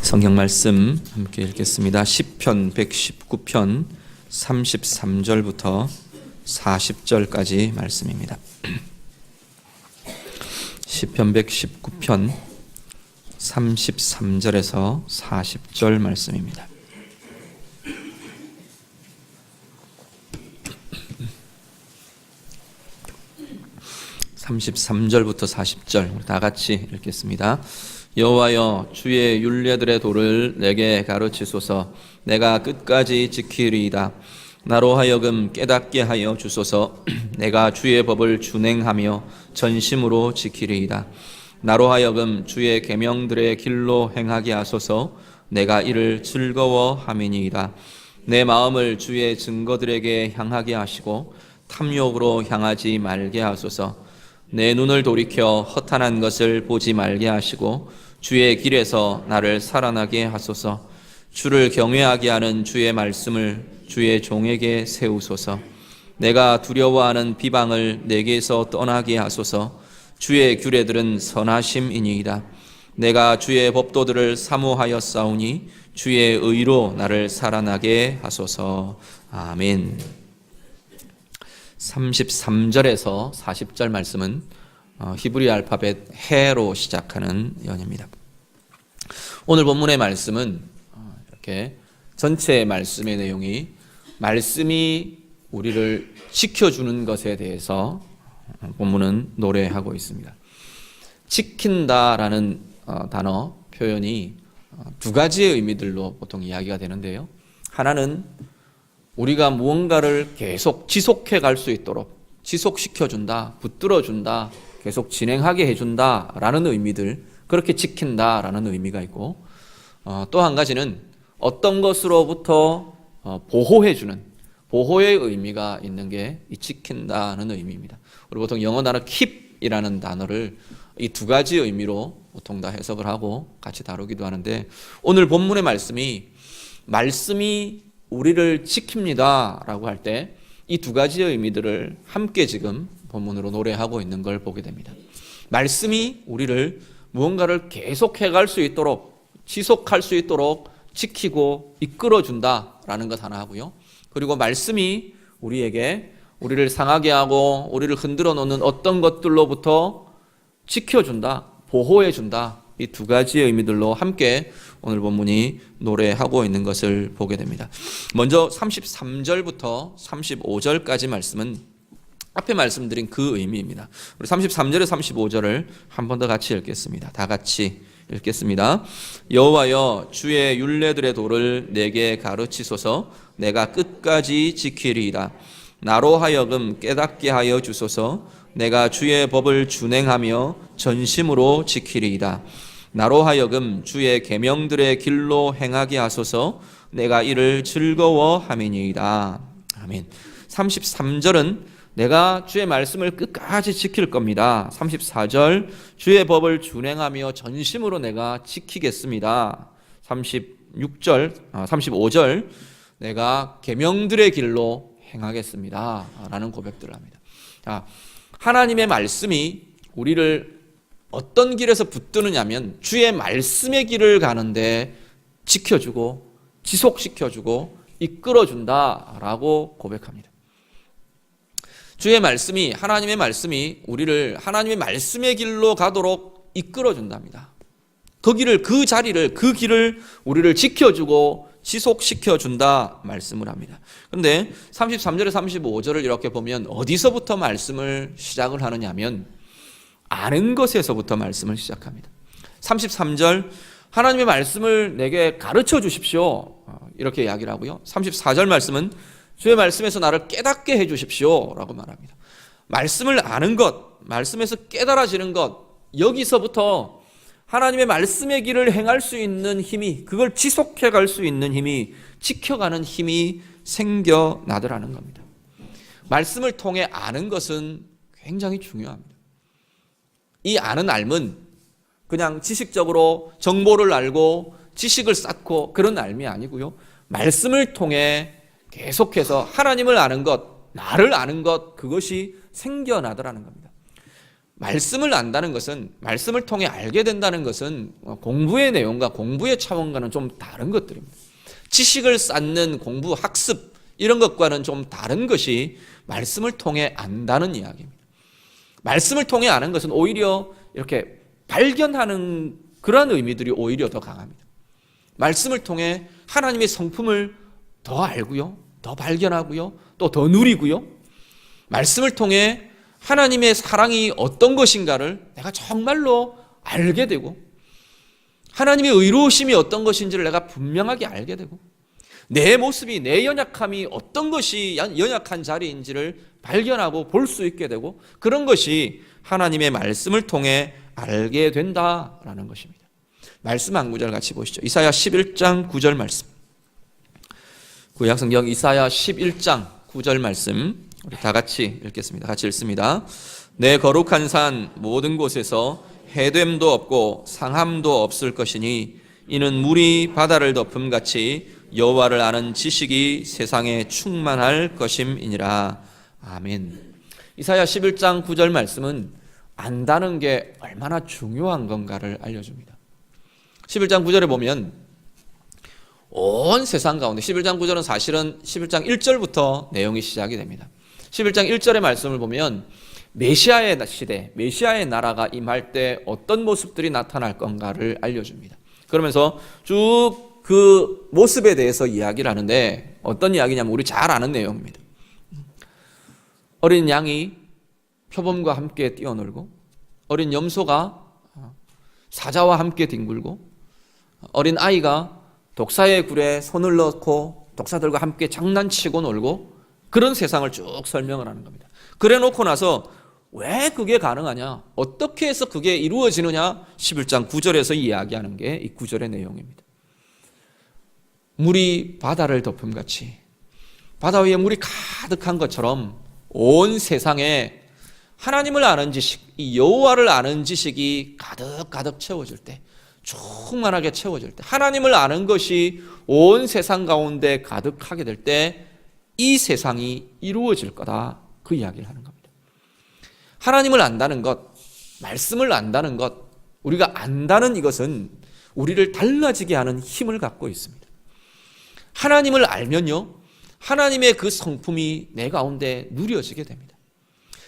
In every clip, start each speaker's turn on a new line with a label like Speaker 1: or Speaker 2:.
Speaker 1: 성경 말씀 함께 읽겠습니다. 시편 119편 33절부터 40절까지 말씀입니다. 시편 119편 33절에서 40절 말씀입니다. (33절부터) (40절) 우리 다 같이 읽겠습니다. 여호와여, 주의 율례들의 도를 내게 가르치소서. 내가 끝까지 지키리이다. 나로 하여금 깨닫게 하여 주소서. 내가 주의 법을 준행하며 전심으로 지키리이다. 나로 하여금 주의 계명들의 길로 행하게 하소서. 내가 이를 즐거워함이니이다. 내 마음을 주의 증거들에게 향하게 하시고 탐욕으로 향하지 말게 하소서. 내 눈을 돌이켜 허탄한 것을 보지 말게 하시고 주의 길에서 나를 살아나게 하소서. 주를 경외하게 하는 주의 말씀을 주의 종에게 세우소서. 내가 두려워하는 비방을 내게서 떠나게 하소서. 주의 규례들은 선하심이니이다. 내가 주의 법도들을 사모하였사오니 주의 의로 나를 살아나게 하소서. 아멘. 33절에서 40절 말씀은 히브리 알파벳 해로 시작하는 연입니다. 오늘 본문의 말씀은 이렇게 전체 말씀의 내용이 말씀이 우리를 지켜주는 것에 대해서 본문은 노래하고 있습니다. 지킨다라는 단어 표현이 두 가지의 의미들로 보통 이야기가 되는데요. 하나는 우리가 무언가를 계속 지속해 갈 수 있도록 지속시켜준다, 붙들어준다, 계속 진행하게 해준다라는 의미들, 그렇게 지킨다라는 의미가 있고, 또 한 가지는 어떤 것으로부터 보호해주는 보호의 의미가 있는 게 이 지킨다는 의미입니다. 우리 보통 영어 단어 keep이라는 단어를 이 두 가지 의미로 보통 다 해석을 하고 같이 다루기도 하는데, 오늘 본문의 말씀이 우리를 지킵니다 라고 할 때 이 두 가지의 의미들을 함께 지금 본문으로 노래하고 있는 걸 보게 됩니다. 말씀이 우리를 무언가를 계속해 갈 수 있도록, 지속할 수 있도록 지키고 이끌어준다라는 것 하나 하고요. 그리고 말씀이 우리를 상하게 하고 우리를 흔들어 놓는 어떤 것들로부터 지켜준다, 보호해준다, 이 두 가지의 의미들로 함께 오늘 본문이 노래하고 있는 것을 보게 됩니다. 먼저 33절부터 35절까지 말씀은 앞에 말씀드린 그 의미입니다. 우리 33절에 35절을 한 번 더 같이 읽겠습니다. 다 같이 읽겠습니다. 여호와여, 주의 율례들의 도를 내게 가르치소서. 내가 끝까지 지키리이다. 나로 하여금 깨닫게 하여 주소서. 내가 주의 법을 준행하며 전심으로 지키리이다. 나로 하여금 주의 계명들의 길로 행하게 하소서. 내가 이를 즐거워함이니이다. 아멘. 33절은 내가 주의 말씀을 끝까지 지킬 겁니다. 34절 주의 법을 준행하며 전심으로 내가 지키겠습니다. 35절 내가 계명들의 길로 행하겠습니다 라는 고백들을 합니다. 하나님의 말씀이 우리를 어떤 길에서 붙드느냐면 주의 말씀의 길을 가는데 지켜주고 지속시켜주고 이끌어준다라고 고백합니다. 주의 말씀이, 하나님의 말씀이 우리를 하나님의 말씀의 길로 가도록 이끌어준답니다. 그 길을 우리를 지켜주고 지속시켜준다 말씀을 합니다. 그런데 33절에 35절을 이렇게 보면 어디서부터 말씀을 시작을 하느냐 하면 아는 것에서부터 말씀을 시작합니다. 33절 하나님의 말씀을 내게 가르쳐 주십시오 이렇게 이야기를 하고요. 34절 말씀은 주의 말씀에서 나를 깨닫게 해 주십시오 라고 말합니다. 말씀을 아는 것, 말씀에서 깨달아지는 것, 여기서부터 하나님의 말씀의 길을 행할 수 있는 힘이, 그걸 지속해 갈 수 있는 힘이, 지켜가는 힘이 생겨나더라는 겁니다. 말씀을 통해 아는 것은 굉장히 중요합니다. 이 아는 알은 그냥 지식적으로 정보를 알고 지식을 쌓고 그런 알미 아니고요. 말씀을 통해 계속해서 하나님을 아는 것, 나를 아는 것, 그것이 생겨나더라는 겁니다. 말씀을 안다는 것은, 말씀을 통해 알게 된다는 것은 공부의 내용과 공부의 차원과는 좀 다른 것들입니다. 지식을 쌓는 공부, 학습 이런 것과는 좀 다른 것이 말씀을 통해 안다는 이야기입니다. 말씀을 통해 아는 것은 오히려 이렇게 발견하는 그런 의미들이 오히려 더 강합니다. 말씀을 통해 하나님의 성품을 더 알고요, 더 발견하고요, 또 더 누리고요, 말씀을 통해 하나님의 사랑이 어떤 것인가를 내가 정말로 알게 되고, 하나님의 의로우심이 어떤 것인지를 내가 분명하게 알게 되고, 내 모습이, 내 연약함이 어떤 것이 연약한 자리인지를 발견하고 볼 수 있게 되고, 그런 것이 하나님의 말씀을 통해 알게 된다라는 것입니다. 말씀 한 구절 같이 보시죠. 이사야 11장 9절 말씀. 구약성경 이사야 11장 9절 말씀 우리 다 같이 읽겠습니다. 같이 읽습니다. 내 거룩한 산 모든 곳에서 해됨도 없고 상함도 없을 것이니 이는 물이 바다를 덮음같이 여호와를 아는 지식이 세상에 충만할 것임이니라. 아멘. 이사야 11장 9절 말씀은 안다는 게 얼마나 중요한 건가를 알려줍니다. 11장 9절에 보면 온 세상 가운데, 11장 9절은 사실은 11장 1절부터 내용이 시작이 됩니다. 11장 1절의 말씀을 보면 메시아의 시대, 메시아의 나라가 임할 때 어떤 모습들이 나타날 건가를 알려줍니다. 그러면서 쭉 그 모습에 대해서 이야기를 하는데 어떤 이야기냐면 우리 잘 아는 내용입니다. 어린 양이 표범과 함께 뛰어놀고, 어린 염소가 사자와 함께 뒹굴고, 어린 아이가 독사의 굴에 손을 넣고 독사들과 함께 장난치고 놀고, 그런 세상을 쭉 설명을 하는 겁니다. 그래 놓고 나서 왜 그게 가능하냐, 어떻게 해서 그게 이루어지느냐, 11장 9절에서 이야기하는 게 이 9절의 내용입니다. 물이 바다를 덮음같이, 바다 위에 물이 가득한 것처럼 온 세상에 하나님을 아는 지식, 이 여호와를 아는 지식이 가득 채워질 때, 충만하게 채워질 때, 하나님을 아는 것이 온 세상 가운데 가득하게 될 때 이 세상이 이루어질 거다, 그 이야기를 하는 겁니다. 하나님을 안다는 것, 말씀을 안다는 것, 우리가 안다는 이것은 우리를 달라지게 하는 힘을 갖고 있습니다. 하나님을 알면요, 하나님의 그 성품이 내 가운데 누려지게 됩니다.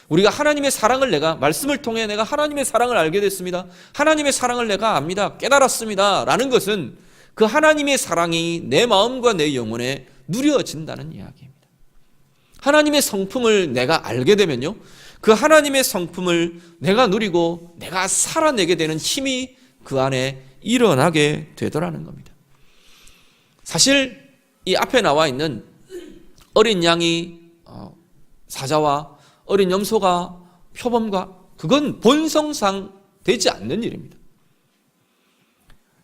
Speaker 1: 우리가 하나님의 사랑을, 내가 말씀을 통해 내가 하나님의 사랑을 알게 됐습니다, 하나님의 사랑을 내가 압니다, 깨달았습니다 라는 것은 그 하나님의 사랑이 내 마음과 내 영혼에 누려진다는 이야기입니다. 하나님의 성품을 내가 알게 되면요, 그 하나님의 성품을 내가 누리고 내가 살아내게 되는 힘이 그 안에 일어나게 되더라는 겁니다. 사실 이 앞에 나와 있는 어린 양이 사자와 어린 염소가 표범과, 그건 본성상 되지 않는 일입니다.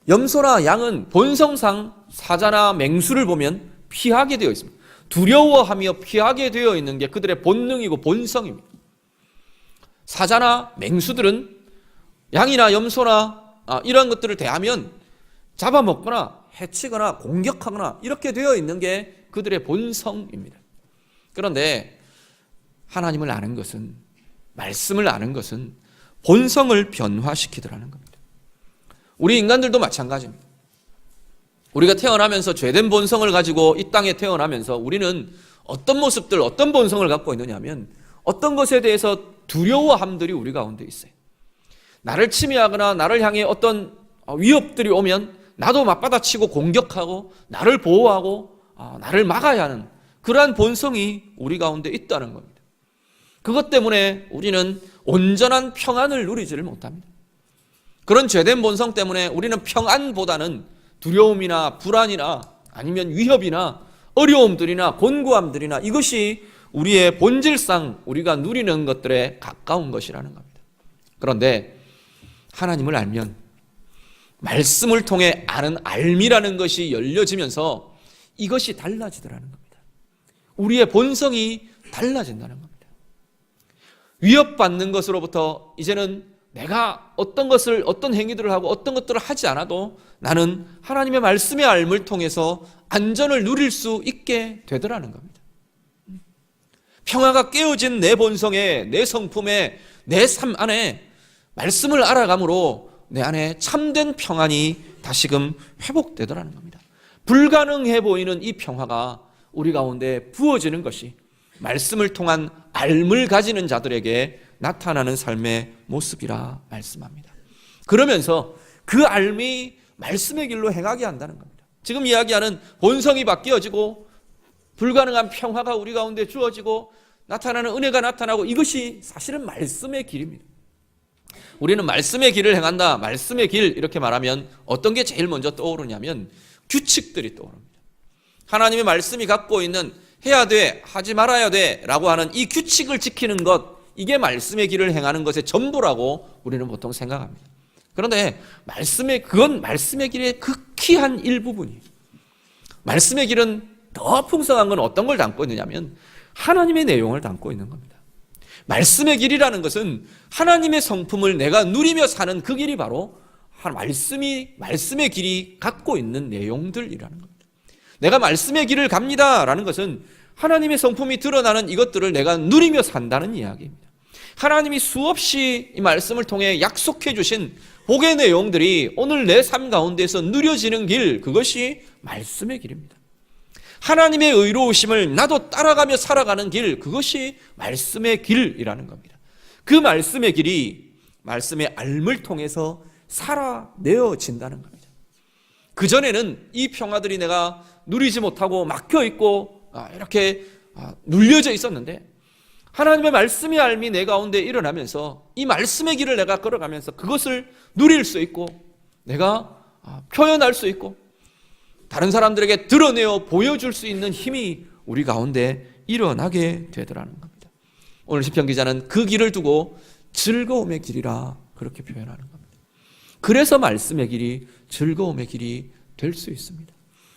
Speaker 1: 염소나 양은 본성상 사자나 맹수를 보면 피하게 되어 있습니다. 두려워하며 피하게 되어 있는 게 그들의 본능이고 본성입니다. 사자나 맹수들은 양이나 염소나 이런 것들을 대하면 잡아먹거나 해치거나 공격하거나 이렇게 되어 있는 게 그들의 본성입니다. 그런데 하나님을 아는 것은, 말씀을 아는 것은 본성을 변화시키더라는 겁니다. 우리 인간들도 마찬가지입니다. 우리가 태어나면서 죄된 본성을 가지고 이 땅에 태어나면서 우리는 어떤 모습들, 어떤 본성을 갖고 있느냐 하면 어떤 것에 대해서 두려워함들이 우리 가운데 있어요. 나를 침해하거나 나를 향해 어떤 위협들이 오면 나도 맞받아치고 공격하고 나를 보호하고 나를 막아야 하는 그러한 본성이 우리 가운데 있다는 겁니다. 그것 때문에 우리는 온전한 평안을 누리지를 못합니다. 그런 죄된 본성 때문에 우리는 평안보다는 두려움이나 불안이나 아니면 위협이나 어려움들이나 곤고함들이나 이것이 우리의 본질상 우리가 누리는 것들에 가까운 것이라는 겁니다. 그런데 하나님을 알면, 말씀을 통해 아는 알미라는 것이 열려지면서 이것이 달라지더라는 겁니다. 우리의 본성이 달라진다는 겁니다. 위협받는 것으로부터 이제는 내가 어떤 것을, 어떤 행위들을 하고 어떤 것들을 하지 않아도 나는 하나님의 말씀의 알을 통해서 안전을 누릴 수 있게 되더라는 겁니다. 평화가 깨어진 내 본성에, 내 성품에, 내 삶 안에 말씀을 알아감으로 내 안에 참된 평안이 다시금 회복되더라는 겁니다. 불가능해 보이는 이 평화가 우리 가운데 부어지는 것이 말씀을 통한 알을 가지는 자들에게 나타나는 삶의 모습이라 말씀합니다. 그러면서 그 알미 말씀의 길로 행하게 한다는 겁니다. 지금 이야기하는 본성이 바뀌어지고 불가능한 평화가 우리 가운데 주어지고 나타나는 은혜가 나타나고, 이것이 사실은 말씀의 길입니다. 우리는 말씀의 길을 행한다, 말씀의 길 이렇게 말하면 어떤 게 제일 먼저 떠오르냐면 규칙들이 떠오릅니다. 하나님의 말씀이 갖고 있는 해야 돼, 하지 말아야 돼 라고 하는 이 규칙을 지키는 것, 이게 말씀의 길을 행하는 것의 전부라고 우리는 보통 생각합니다. 그런데 그건 말씀의 길의 극히 한 일부분이에요. 말씀의 길은 더 풍성한 건 어떤 걸 담고 있느냐면 하나님의 내용을 담고 있는 겁니다. 말씀의 길이라는 것은 하나님의 성품을 내가 누리며 사는 그 길이 바로 말씀의 길이 갖고 있는 내용들이라는 겁니다. 내가 말씀의 길을 갑니다 라는 것은 하나님의 성품이 드러나는 이것들을 내가 누리며 산다는 이야기입니다. 하나님이 수없이 이 말씀을 통해 약속해 주신 복의 내용들이 오늘 내 삶 가운데서 누려지는 길, 그것이 말씀의 길입니다. 하나님의 의로우심을 나도 따라가며 살아가는 길, 그것이 말씀의 길이라는 겁니다. 그 말씀의 길이 말씀의 알을 통해서 살아내어진다는 겁니다. 그전에는 이 평화들이 내가 누리지 못하고 막혀있고 이렇게 눌려져 있었는데, 하나님의 말씀의 알미 내 가운데 일어나면서 이 말씀의 길을 내가 걸어가면서 그것을 누릴 수 있고 내가 표현할 수 있고 다른 사람들에게 드러내어 보여줄 수 있는 힘이 우리 가운데 일어나게 되더라는 겁니다. 오늘 시편 기자는 그 길을 두고 즐거움의 길이라 그렇게 표현하는 겁니다. 그래서 말씀의 길이 즐거움의 길이 될 수 있습니다.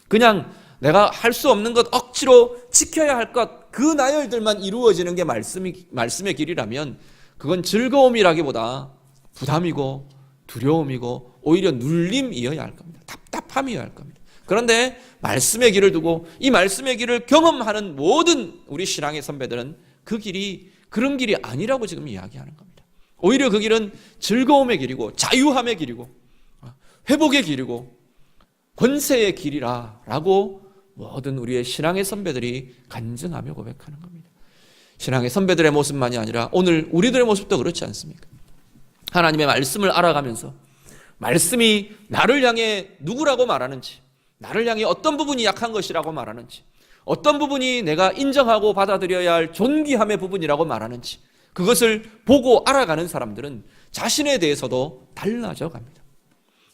Speaker 1: 그냥 내가 할 수 없는 것, 억지로 지켜야 할 것, 그 나열들만 이루어지는 게 말씀의 길이라면 그건 즐거움이라기보다 부담이고 두려움이고 오히려 눌림이어야 할 겁니다. 답답함이어야 할 겁니다. 그런데 말씀의 길을 두고 이 말씀의 길을 경험하는 모든 우리 신앙의 선배들은 그 길이 그런 길이 아니라고 지금 이야기하는 겁니다. 오히려 그 길은 즐거움의 길이고 자유함의 길이고 회복의 길이고 권세의 길이라고 모든 우리의 신앙의 선배들이 간증하며 고백하는 겁니다. 신앙의 선배들의 모습만이 아니라 오늘 우리들의 모습도 그렇지 않습니까? 하나님의 말씀을 알아가면서 말씀이 나를 향해 누구라고 말하는지, 나를 향해 어떤 부분이 약한 것이라고 말하는지, 어떤 부분이 내가 인정하고 받아들여야 할 존귀함의 부분이라고 말하는지, 그것을 보고 알아가는 사람들은 자신에 대해서도 달라져 갑니다.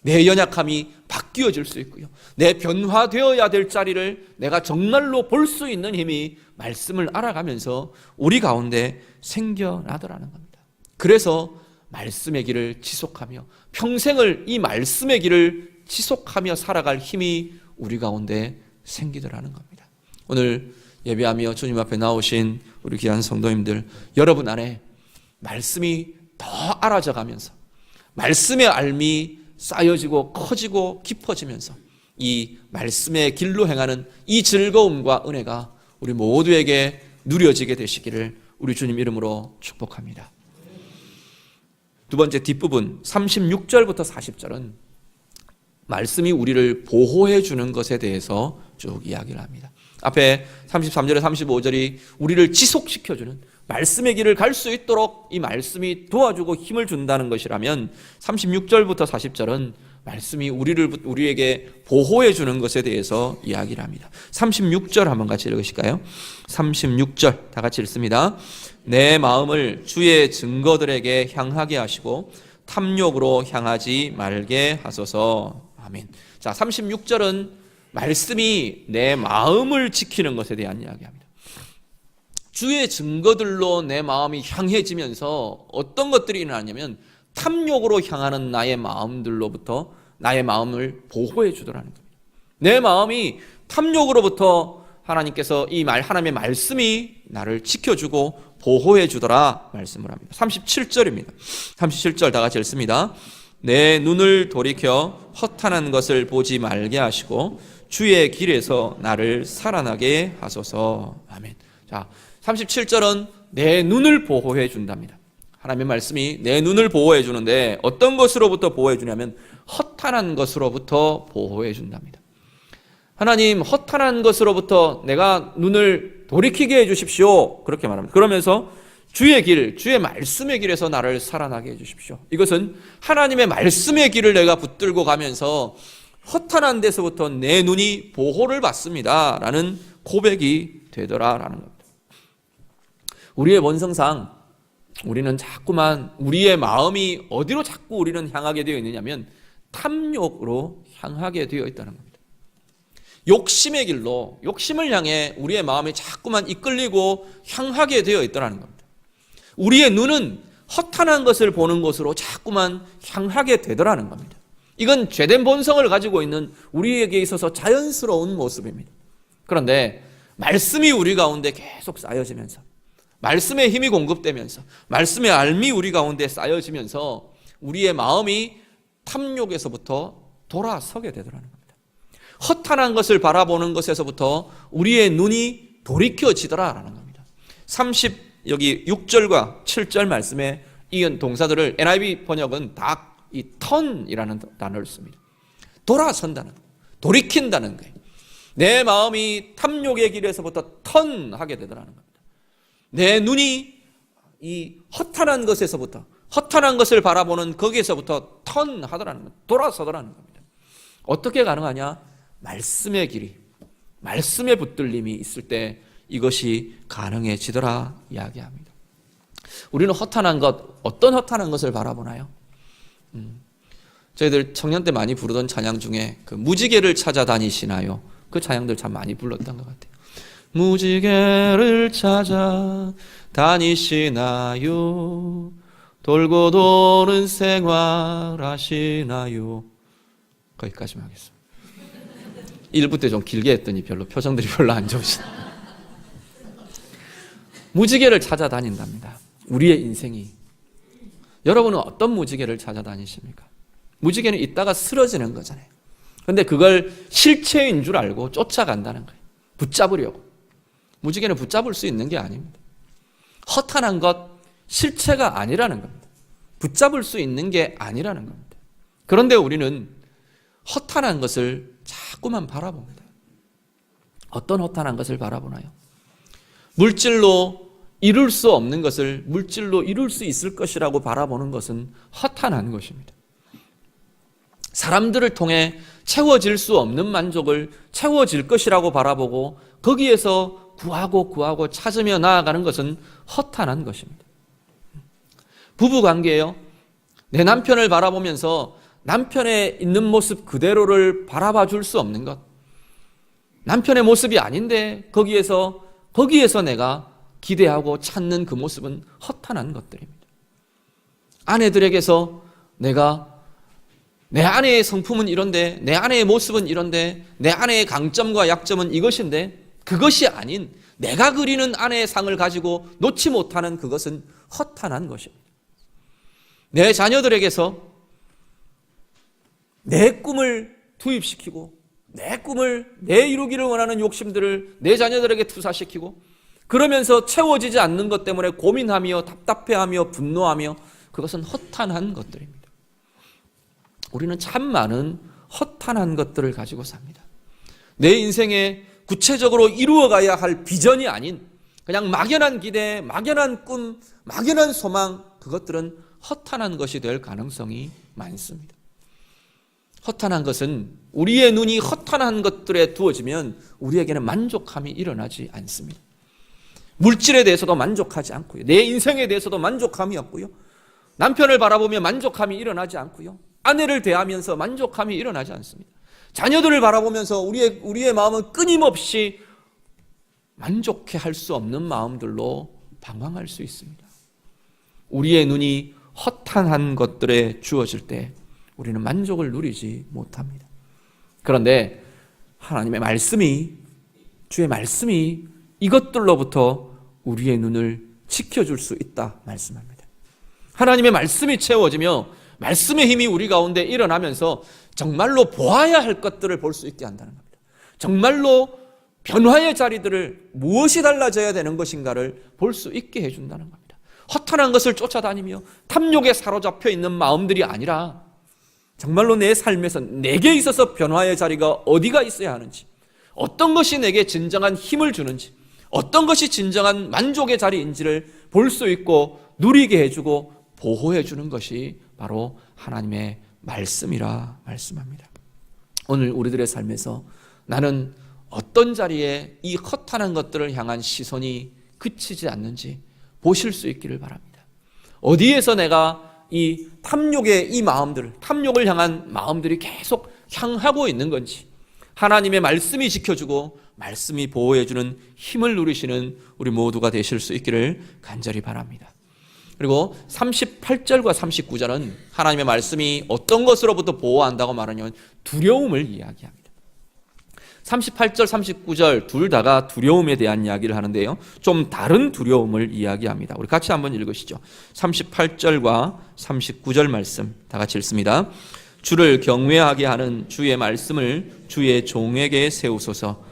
Speaker 1: 내 연약함이 바뀌어질 수 있고요, 내 변화되어야 될 자리를 내가 정말로 볼 수 있는 힘이 말씀을 알아가면서 우리 가운데 생겨나더라는 겁니다. 그래서 말씀의 길을 지속하며 평생을 이 말씀의 길을 지속하며 살아갈 힘이 우리 가운데 생기더라는 겁니다. 오늘 예배하며 주님 앞에 나오신 우리 귀한 성도님들, 여러분 안에 말씀이 더 알아져 가면서 말씀의 알미 쌓여지고 커지고 깊어지면서 이 말씀의 길로 행하는 이 즐거움과 은혜가 우리 모두에게 누려지게 되시기를 우리 주님 이름으로 축복합니다. 두 번째 뒷부분 36절부터 40절은 말씀이 우리를 보호해 주는 것에 대해서 쭉 이야기를 합니다. 앞에 33절에 35절이 우리를 지속시켜주는 말씀의 길을 갈 수 있도록 이 말씀이 도와주고 힘을 준다는 것이라면 36절부터 40절은 말씀이 우리에게 보호해 주는 것에 대해서 이야기를 합니다. 36절 한번 같이 읽으실까요? 36절 다 같이 읽습니다. 내 마음을 주의 증거들에게 향하게 하시고 탐욕으로 향하지 말게 하소서. 아멘. 자, 36절은 말씀이 내 마음을 지키는 것에 대한 이야기합니다. 주의 증거들로 내 마음이 향해지면서 어떤 것들이 일어나냐면 탐욕으로 향하는 나의 마음들로부터 나의 마음을 보호해 주더라는 겁니다. 내 마음이 탐욕으로부터 하나님께서 하나님의 말씀이 나를 지켜주고 보호해 주더라 말씀을 합니다. 37절입니다. 37절 다 같이 읽습니다. 내 눈을 돌이켜 허탄한 것을 보지 말게 하시고 주의 길에서 나를 살아나게 하소서. 아멘. 자, 37절은 내 눈을 보호해 준답니다. 하나님의 말씀이 내 눈을 보호해 주는데 어떤 것으로부터 보호해 주냐면 허탄한 것으로부터 보호해 준답니다. 하나님, 허탄한 것으로부터 내가 눈을 돌이키게 해 주십시오. 그렇게 말합니다. 그러면서 주의 길, 주의 말씀의 길에서 나를 살아나게 해 주십시오. 이것은 하나님의 말씀의 길을 내가 붙들고 가면서 허탄한 데서부터 내 눈이 보호를 받습니다 라는 고백이 되더라라는 겁니다. 우리의 본성상 우리는 자꾸만 우리의 마음이 어디로 자꾸 우리는 향하게 되어 있느냐면 탐욕으로 향하게 되어 있다는 겁니다. 욕심의 길로, 욕심을 향해 우리의 마음이 자꾸만 이끌리고 향하게 되어 있다는 겁니다. 우리의 눈은 허탄한 것을 보는 곳으로 자꾸만 향하게 되더라는 겁니다. 이건 죄된 본성을 가지고 있는 우리에게 있어서 자연스러운 모습입니다. 그런데 말씀이 우리 가운데 계속 쌓여지면서, 말씀의 힘이 공급되면서, 말씀의 알미 우리 가운데 쌓여지면서 우리의 마음이 탐욕에서부터 돌아서게 되더라는 겁니다. 허탄한 것을 바라보는 것에서부터 우리의 눈이 돌이켜지더라라는 겁니다. 여기 6절과 7절 말씀에 이은 동사들을 NIV 번역은 다 이 턴이라는 단어를 씁니다. 돌아선다는 거예요. 돌이킨다는 거예요. 내 마음이 탐욕의 길에서부터 턴하게 되더라는 겁니다. 내 눈이 이 허탄한 것에서부터, 허탄한 것을 바라보는 거기에서부터 턴하더라는 겁니다. 돌아서더라는 겁니다. 어떻게 가능하냐? 말씀의 길이, 말씀의 붙들림이 있을 때 이것이 가능해지더라 이야기합니다. 우리는 허탄한 것, 어떤 허탄한 것을 바라보나요? 저희들 청년 때 많이 부르던 찬양 중에 그 무지개를 찾아다니시나요? 그 찬양들 참 많이 불렀던 것 같아요. 무지개를 찾아 다니시나요? 돌고 도는 생활 하시나요? 거기까지만 하겠습니다. 1부 때 좀 길게 했더니 표정들이 별로 안 좋으시다. 무지개를 찾아다닌답니다. 우리의 인생이. 여러분은 어떤 무지개를 찾아다니십니까? 무지개는 있다가 쓰러지는 거잖아요. 그런데 그걸 실체인 줄 알고 쫓아간다는 거예요. 붙잡으려고. 무지개는 붙잡을 수 있는 게 아닙니다. 허탄한 것, 실체가 아니라는 겁니다. 붙잡을 수 있는 게 아니라는 겁니다. 그런데 우리는 허탄한 것을 자꾸만 바라봅니다. 어떤 허탄한 것을 바라보나요? 물질로 이룰 수 없는 것을 물질로 이룰 수 있을 것이라고 바라보는 것은 허탄한 것입니다. 사람들을 통해 채워질 수 없는 만족을 채워질 것이라고 바라보고 거기에서 구하고 찾으며 나아가는 것은 허탄한 것입니다. 부부관계예요. 내 남편을 바라보면서 남편의 있는 모습 그대로를 바라봐 줄 수 없는 것. 남편의 모습이 아닌데 거기에서 내가 기대하고 찾는 그 모습은 허탄한 것들입니다. 아내들에게서 내가 내 아내의 성품은 이런데, 내 아내의 모습은 이런데, 내 아내의 강점과 약점은 이것인데 그것이 아닌 내가 그리는 아내의 상을 가지고 놓지 못하는 그것은 허탄한 것입니다. 내 자녀들에게서 내 꿈을 투입시키고 내 이루기를 원하는 욕심들을 내 자녀들에게 투사시키고 그러면서 채워지지 않는 것 때문에 고민하며 답답해하며 분노하며 그것은 허탄한 것들입니다. 우리는 참 많은 허탄한 것들을 가지고 삽니다. 내 인생에 구체적으로 이루어가야 할 비전이 아닌 그냥 막연한 기대, 막연한 꿈, 막연한 소망, 그것들은 허탄한 것이 될 가능성이 많습니다. 허탄한 것은 우리의 눈이 허탄한 것들에 두어지면 우리에게는 만족함이 일어나지 않습니다. 물질에 대해서도 만족하지 않고요. 내 인생에 대해서도 만족함이 없고요. 남편을 바라보며 만족함이 일어나지 않고요. 아내를 대하면서 만족함이 일어나지 않습니다. 자녀들을 바라보면서 우리의 마음은 끊임없이 만족해 할 수 없는 마음들로 방황할 수 있습니다. 우리의 눈이 허탄한 것들에 주어질 때 우리는 만족을 누리지 못합니다. 그런데 하나님의 말씀이, 주의 말씀이 이것들로부터 우리의 눈을 지켜줄 수 있다 말씀합니다. 하나님의 말씀이 채워지며 말씀의 힘이 우리 가운데 일어나면서 정말로 보아야 할 것들을 볼 수 있게 한다는 겁니다. 정말로 변화의 자리들을 무엇이 달라져야 되는 것인가를 볼 수 있게 해준다는 겁니다. 허탄한 것을 쫓아다니며 탐욕에 사로잡혀 있는 마음들이 아니라 정말로 내 삶에서 내게 있어서 변화의 자리가 어디가 있어야 하는지, 어떤 것이 내게 진정한 힘을 주는지, 어떤 것이 진정한 만족의 자리인지를 볼 수 있고 누리게 해주고 보호해 주는 것이 바로 하나님의 말씀이라 말씀합니다. 오늘 우리들의 삶에서 나는 어떤 자리에 이 허탄한 것들을 향한 시선이 그치지 않는지 보실 수 있기를 바랍니다. 어디에서 내가 이 탐욕의 이 마음들, 탐욕을 향한 마음들이 계속 향하고 있는 건지, 하나님의 말씀이 지켜주고 말씀이 보호해주는 힘을 누리시는 우리 모두가 되실 수 있기를 간절히 바랍니다. 그리고 38절과 39절은 하나님의 말씀이 어떤 것으로부터 보호한다고 말하냐면 두려움을 이야기합니다. 38절, 39절 둘 다가 두려움에 대한 이야기를 하는데요, 좀 다른 두려움을 이야기합니다. 우리 같이 한번 읽으시죠. 38절과 39절 말씀 다 같이 읽습니다. 주를 경외하게 하는 주의 말씀을 주의 종에게 세우소서.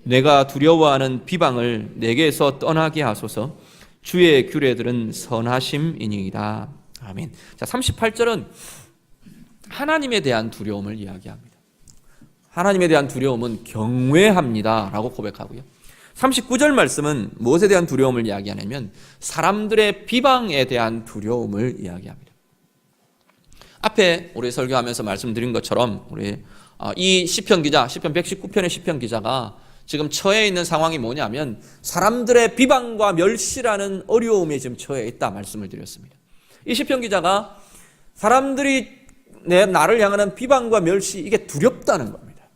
Speaker 1: 내가 두려워하는 비방을 내게서 떠나게 하소서. 주의 규례들은 선하심이니이다. 아멘. 자, 38절은 하나님에 대한 두려움을 이야기합니다. 하나님에 대한 두려움은 경외합니다 라고 고백하고요, 39절 말씀은 무엇에 대한 두려움을 이야기하냐면 사람들의 비방에 대한 두려움을 이야기합니다. 앞에 우리 설교하면서 말씀드린 것처럼 우리 이 시편 기자, 시편 119편의 시편 기자가 지금 처해 있는 상황이 뭐냐면 사람들의 비방과 멸시라는 어려움에 지금 처해 있다 말씀을 드렸습니다. 이 시편 기자가 사람들이 나를 향하는 비방과 멸시, 이게 두렵다는 겁니다.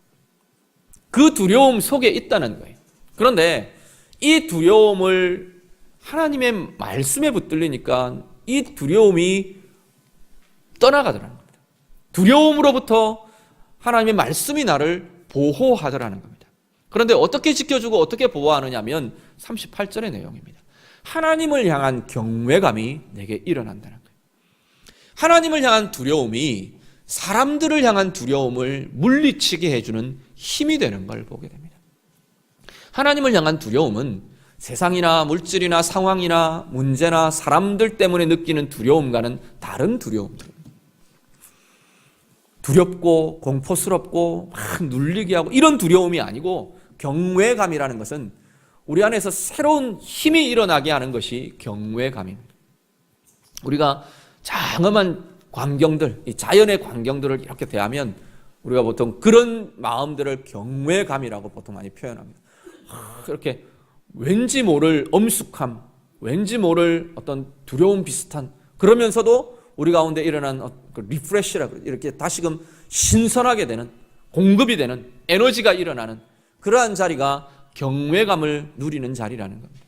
Speaker 1: 그 두려움 속에 있다는 거예요. 그런데 이 두려움을 하나님의 말씀에 붙들리니까 이 두려움이 떠나가더라는 겁니다. 두려움으로부터 하나님의 말씀이 나를 보호하더라는 겁니다. 그런데 어떻게 지켜주고 어떻게 보호하느냐면 38절의 내용입니다. 하나님을 향한 경외감이 내게 일어난다는 거예요. 하나님을 향한 두려움이 사람들을 향한 두려움을 물리치게 해주는 힘이 되는 걸 보게 됩니다. 하나님을 향한 두려움은 세상이나 물질이나 상황이나 문제나 사람들 때문에 느끼는 두려움과는 다른 두려움입니다. 두렵고 공포스럽고 막 눌리게 하고 이런 두려움이 아니고, 경외감이라는 것은 우리 안에서 새로운 힘이 일어나게 하는 것이 경외감입니다. 우리가 장엄한 광경들, 이 자연의 광경들을 이렇게 대하면 우리가 보통 그런 마음들을 경외감이라고 보통 많이 표현합니다. 그렇게 왠지 모를 엄숙함, 왠지 모를 어떤 두려움 비슷한, 그러면서도 우리 가운데 일어난 리프레시라고, 이렇게 다시금 신선하게 되는, 공급이 되는, 에너지가 일어나는 그러한 자리가 경외감을 누리는 자리라는 겁니다.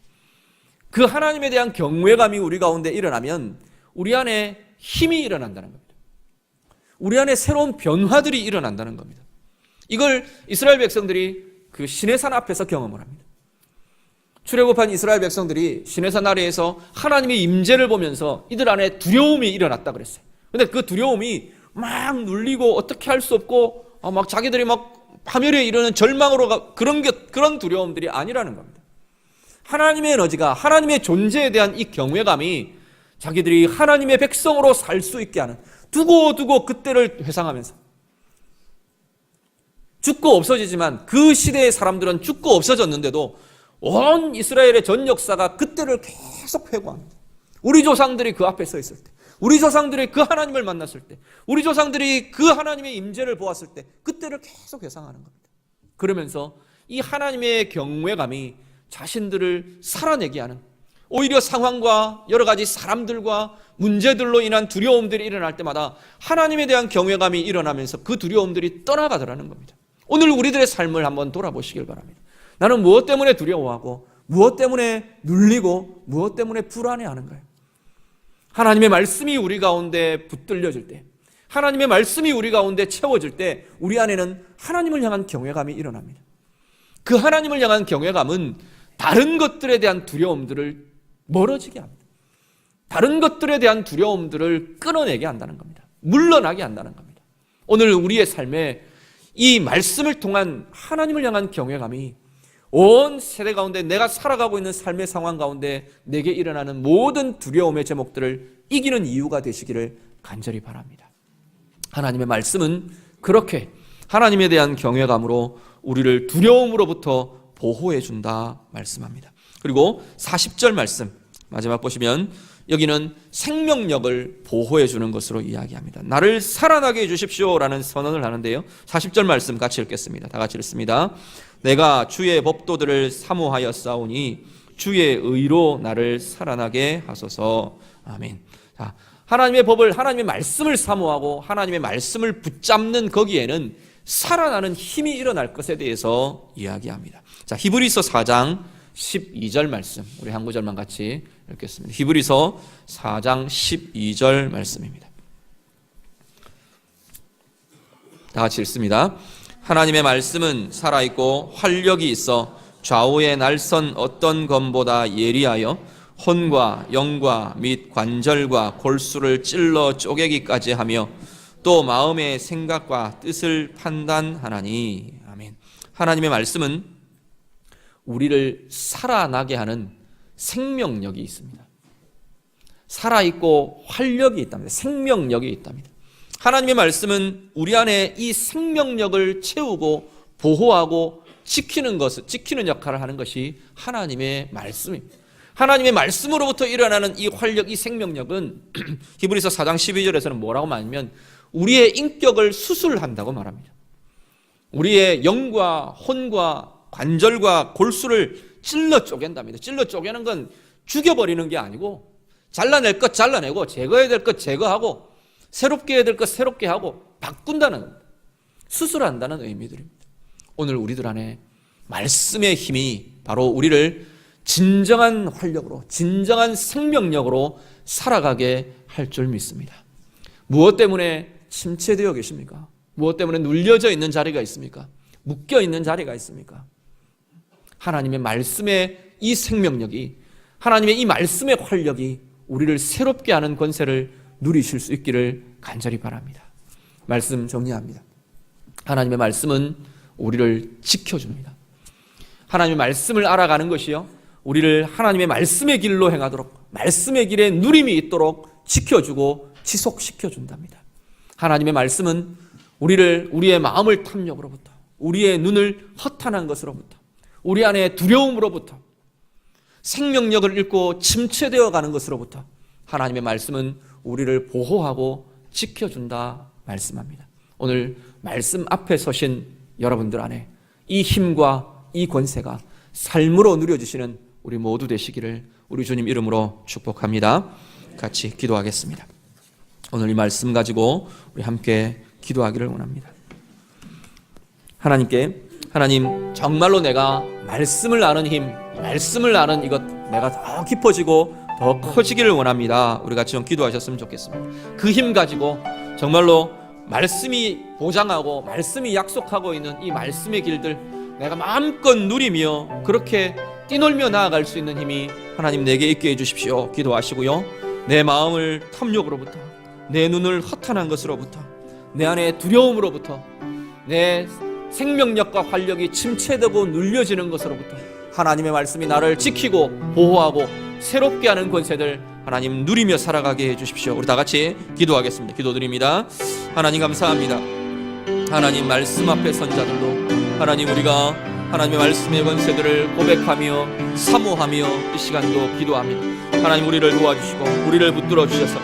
Speaker 1: 그 하나님에 대한 경외감이 우리 가운데 일어나면 우리 안에 힘이 일어난다는 겁니다. 우리 안에 새로운 변화들이 일어난다는 겁니다. 이걸 이스라엘 백성들이 그 시내산 앞에서 경험을 합니다. 출애굽한 이스라엘 백성들이 시내산 아래에서 하나님의 임재를 보면서 이들 안에 두려움이 일어났다 그랬어요. 그런데 그 두려움이 막 눌리고 어떻게 할 수 없고 막 자기들이 막 파멸에 이르는 절망으로 그런 두려움들이 아니라는 겁니다. 하나님의 에너지가, 하나님의 존재에 대한 이 경외감이 자기들이 하나님의 백성으로 살 수 있게 하는, 두고두고 그때를 회상하면서 죽고 없어지지만 그 시대의 사람들은 죽고 없어졌는데도 온 이스라엘의 전 역사가 그때를 계속 회고합니다. 우리 조상들이 그 앞에 서 있을 때, 우리 조상들이 그 하나님을 만났을 때, 우리 조상들이 그 하나님의 임재를 보았을 때 그때를 계속 회상하는 겁니다. 그러면서 이 하나님의 경외감이 자신들을 살아내게 하는, 오히려 상황과 여러 가지 사람들과 문제들로 인한 두려움들이 일어날 때마다 하나님에 대한 경외감이 일어나면서 그 두려움들이 떠나가더라는 겁니다. 오늘 우리들의 삶을 한번 돌아보시길 바랍니다. 나는 무엇 때문에 두려워하고 무엇 때문에 눌리고 무엇 때문에 불안해하는가요? 하나님의 말씀이 우리 가운데 붙들려질 때, 하나님의 말씀이 우리 가운데 채워질 때 우리 안에는 하나님을 향한 경외감이 일어납니다. 그 하나님을 향한 경외감은 다른 것들에 대한 두려움들을 멀어지게 합니다. 다른 것들에 대한 두려움들을 끊어내게 한다는 겁니다. 물러나게 한다는 겁니다. 오늘 우리의 삶에 이 말씀을 통한 하나님을 향한 경외감이 온 세대 가운데 내가 살아가고 있는 삶의 상황 가운데 내게 일어나는 모든 두려움의 제목들을 이기는 이유가 되시기를 간절히 바랍니다. 하나님의 말씀은 그렇게 하나님에 대한 경외감으로 우리를 두려움으로부터 보호해 준다 말씀합니다. 그리고 40절 말씀 마지막 보시면 여기는 생명력을 보호해 주는 것으로 이야기합니다. 나를 살아나게 해 주십시오라는 선언을 하는데요. 40절 말씀 같이 읽겠습니다. 다 같이 읽습니다. 내가 주의 법도들을 사모하여 싸우니 주의 의로 나를 살아나게 하소서. 아멘. 자, 하나님의 법을, 하나님의 말씀을 사모하고 하나님의 말씀을 붙잡는 거기에는 살아나는 힘이 일어날 것에 대해서 이야기합니다. 자, 히브리서 4장 12절 말씀, 우리 한 구절만 같이 읽겠습니다. 히브리서 4장 12절 말씀입니다. 다 같이 읽습니다. 하나님의 말씀은 살아있고 활력이 있어 좌우의 날선 어떤 검보다 예리하여 혼과 영과 및 관절과 골수를 찔러 쪼개기까지 하며 또 마음의 생각과 뜻을 판단하나니. 아멘. 하나님의 말씀은 우리를 살아나게 하는 생명력이 있습니다. 살아있고 활력이 있답니다. 생명력이 있답니다. 하나님의 말씀은 우리 안에 이 생명력을 채우고 보호하고 지키는 역할을 하는 것이 하나님의 말씀입니다. 하나님의 말씀으로부터 일어나는 이 활력, 이 생명력은 히브리서 4장 12절에서는 뭐라고 말하면 우리의 인격을 수술한다고 말합니다. 우리의 영과 혼과 관절과 골수를 찔러 쪼갠답니다. 찔러 쪼개는 건 죽여버리는 게 아니고 잘라낼 것 잘라내고 제거해야 될 것 제거하고 새롭게 해야 될 것 새롭게 하고 바꾼다는, 수술한다는 의미들입니다. 오늘 우리들 안에 말씀의 힘이 바로 우리를 진정한 활력으로, 진정한 생명력으로 살아가게 할 줄 믿습니다. 무엇 때문에 침체되어 계십니까? 무엇 때문에 눌려져 있는 자리가 있습니까? 묶여 있는 자리가 있습니까? 하나님의 말씀의 이 생명력이, 하나님의 이 말씀의 활력이 우리를 새롭게 하는 권세를 누리실 수 있기를 간절히 바랍니다. 말씀 정리합니다. 하나님의 말씀은 우리를 지켜줍니다. 하나님의 말씀을 알아가는 것이요, 우리를 하나님의 말씀의 길로 행하도록, 말씀의 길에 누림이 있도록 지켜주고 지속시켜준답니다. 하나님의 말씀은 우리의 마음을 탐욕으로부터, 우리의 눈을 허탄한 것으로부터, 우리 안에 두려움으로부터, 생명력을 잃고 침체되어 가는 것으로부터 하나님의 말씀은 우리를 보호하고 지켜준다 말씀합니다. 오늘 말씀 앞에 서신 여러분들 안에 이 힘과 이 권세가 삶으로 누려지시는 우리 모두 되시기를 우리 주님 이름으로 축복합니다. 같이 기도하겠습니다. 오늘 이 말씀 가지고 우리 함께 기도하기를 원합니다. 하나님, 정말로 내가 말씀을 아는 힘, 말씀을 아는 이것 내가 더 깊어지고 더 커지기를 원합니다. 우리 같이 좀 기도하셨으면 좋겠습니다. 그 힘 가지고 정말로 말씀이 보장하고 말씀이 약속하고 있는 이 말씀의 길들 내가 마음껏 누리며 그렇게 뛰놀며 나아갈 수 있는 힘이 하나님 내게 있게 해주십시오. 기도하시고요, 내 마음을 탐욕으로부터, 내 눈을 허탄한 것으로부터, 내 안에 두려움으로부터, 내 생명력과 활력이 침체되고 눌려지는 것으로부터 하나님의 말씀이 나를 지키고 보호하고 새롭게 하는 권세들 하나님 누리며 살아가게 해주십시오. 우리 다 같이 기도하겠습니다. 기도드립니다. 하나님 감사합니다. 하나님 말씀 앞에 선 자들로 하나님 우리가 하나님의 말씀의 권세들을 고백하며 사모하며 이 시간도 기도합니다. 하나님 우리를 도와주시고 우리를 붙들어 주셔서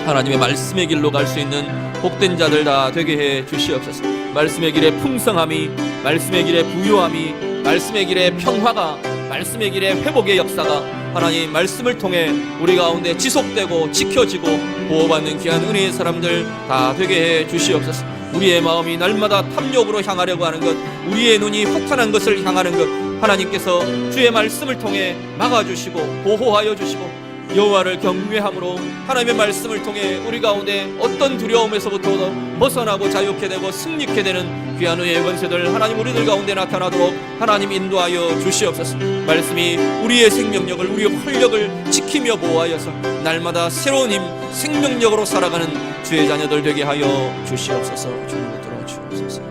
Speaker 1: 하나님의 말씀의 길로 갈 수 있는 복된 자들 다 되게 해 주시옵소서. 말씀의 길에 풍성함이, 말씀의 길에 부요함이, 말씀의 길에 평화가, 말씀의 길에 회복의 역사가 하나님 말씀을 통해 우리 가운데 지속되고 지켜지고 보호받는 귀한 은혜의 사람들 다 되게 해 주시옵소서. 우리의 마음이 날마다 탐욕으로 향하려고 하는 것, 우리의 눈이 허탄한 것을 향하는 것 하나님께서 주의 말씀을 통해 막아주시고 보호하여 주시고 여호와를 경외함으로 하나님의 말씀을 통해 우리 가운데 어떤 두려움에서부터 벗어나고 자유케 되고 승리케 되는 귀한 은혜의 권세들 하나님 우리들 가운데 나타나도록 하나님 인도하여 주시옵소서. 말씀이 우리의 생명력을, 우리의 활력을 지키며 보호하여서 날마다 새로운 힘, 생명력으로 살아가는 주의 자녀들 되게 하여 주시옵소서. 주님 붙들어 주옵소서.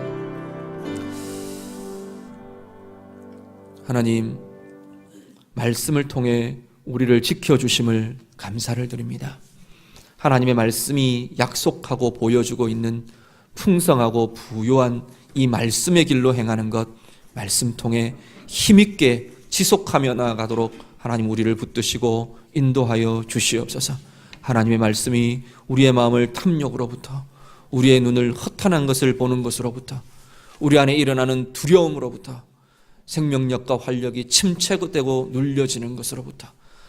Speaker 1: 하나님, 말씀을 통해 우리를 지켜주심을 감사를 드립니다. 하나님의 말씀이 약속하고 보여주고 있는 풍성하고 부요한 이 말씀의 길로 행하는 것, 말씀 통해 힘있게 지속하며 나아가도록 하나님 우리를 붙드시고 인도하여 주시옵소서. 하나님의 말씀이 우리의 마음을 탐욕으로부터, 우리의 눈을 허탄한 것을 보는 것으로부터, 우리 안에 일어나는 두려움으로부터, 생명력과 활력이 침체되고 눌려지는 것으로부터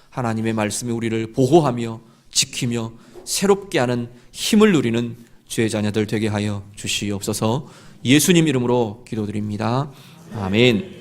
Speaker 1: 하나님의 말씀이 우리를 보호하며 지키며 새롭게 하는 힘을 누리는 주의 자녀들 되게 하여 주시옵소서. 예수님 이름으로 기도드립니다. 아멘.